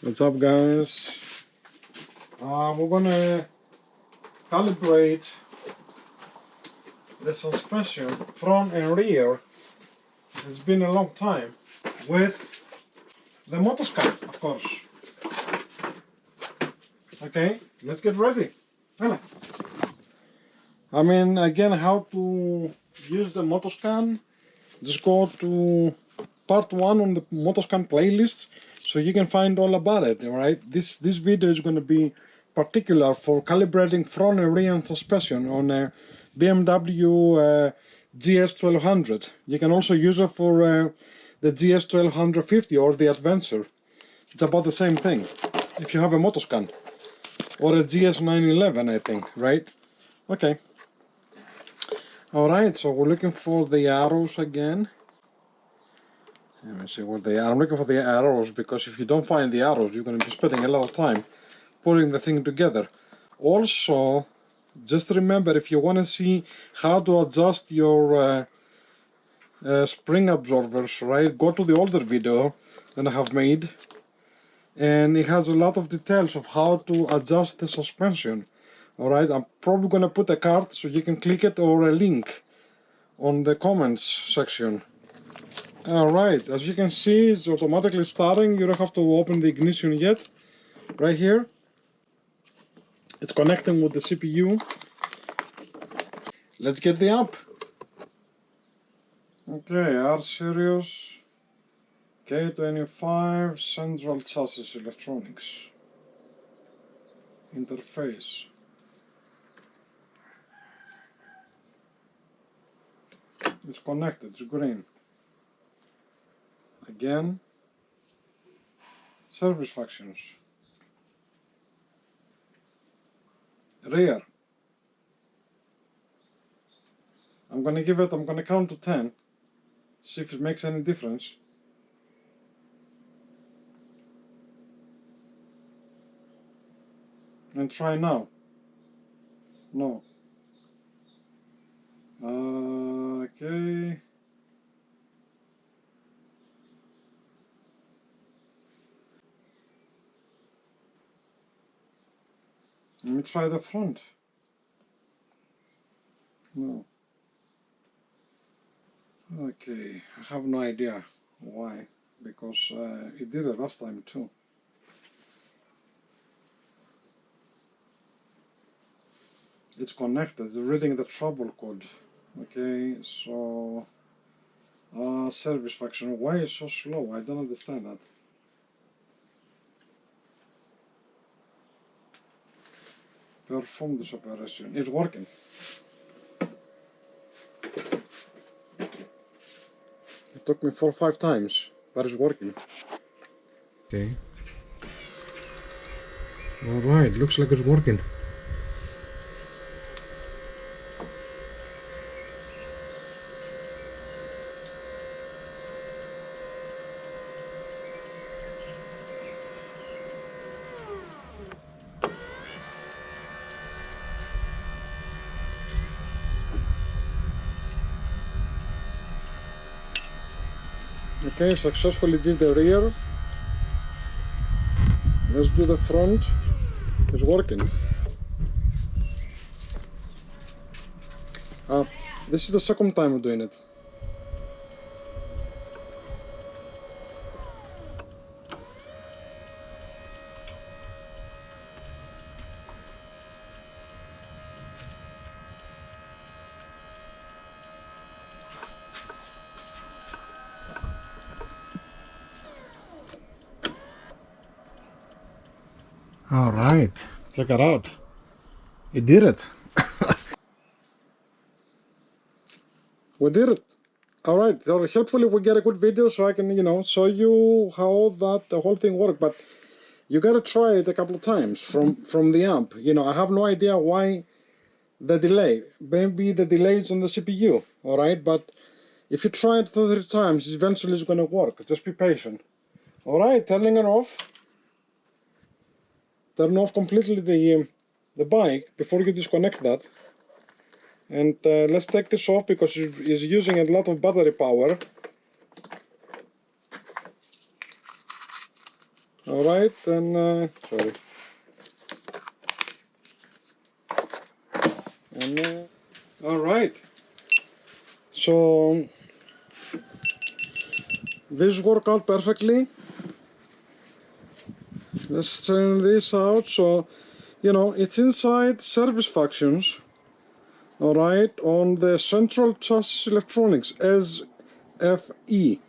What's up, guys? We're gonna calibrate the suspension front and rear. It's been a long time with the motoscan, of course. Okay, let's get ready. I mean, again, how to use the motoscan. Just go to part 1 on the motoscan playlist so you can find all about it. All right, this video is going to be particular for calibrating front and rear suspension on a BMW GS1200. You can also use it for the GS1250 or the Adventure. It's about the same thing if you have a motoscan, or a GS911, I think, right? Okay. Alright, so we're looking for the arrows again. Let me see what they are. I'm looking for the arrows because if you don't find the arrows, you're going to be spending a lot of time putting the thing together. Also, just remember, if you want to see how to adjust your spring absorbers, right, go to the older video that I have made, and it has a lot of details of how to adjust the suspension. Alright, I'm probably going to put a card so you can click it, or a link on the comments section. Alright, as you can see, it's automatically starting. You don't have to open the ignition yet. Right here, it's connecting with the CPU. Let's get the app. Okay, R series K25 Central Chassis Electronics interface. It's connected, it's green. Again, service functions. Rear. I'm gonna count to 10, see if it makes any difference. And try now. No. Okay. Let me try the front. No. Okay, I have no idea why, because it did it last time too. It's connected, it's reading the trouble code. Okay, so service function, why is so slow? I don't understand that. Perform this operation. It's working. It took me 4 or 5 times, but it's working. Okay. Alright, looks like it's working. Okay, successfully did the rear. Let's do the front. It's working. This is the second time I'm doing it. Alright, check it out. It did it. We did it. Alright, so hopefully we get a good video so I can, show you how the whole thing worked. But you gotta try it a couple of times from the amp. I have no idea why the delay. Maybe the delay is on the CPU, alright? But if you try it 2 or 3 times, eventually it's gonna work. Just be patient. Alright, turning it off. Turn off completely the bike before you disconnect that. And let's take this off because it's using a lot of battery power. All right, and sorry. And all right. So this worked out perfectly. Let's turn this out. So, you know, it's inside service functions. All right, on the central chassis electronics, SFE.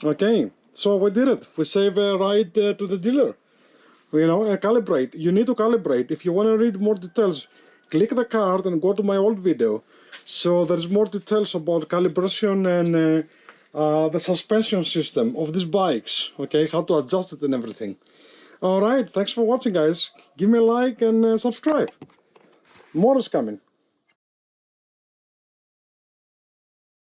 Okay, so we did it. We save a ride to the dealer. You know, calibrate. You need to calibrate. If you want to read more details, click the card and go to my old video. So there's more details about calibration and the suspension system of these bikes. Okay, how to adjust it and everything. All right, thanks for watching, guys. Give me a like and subscribe. More is coming.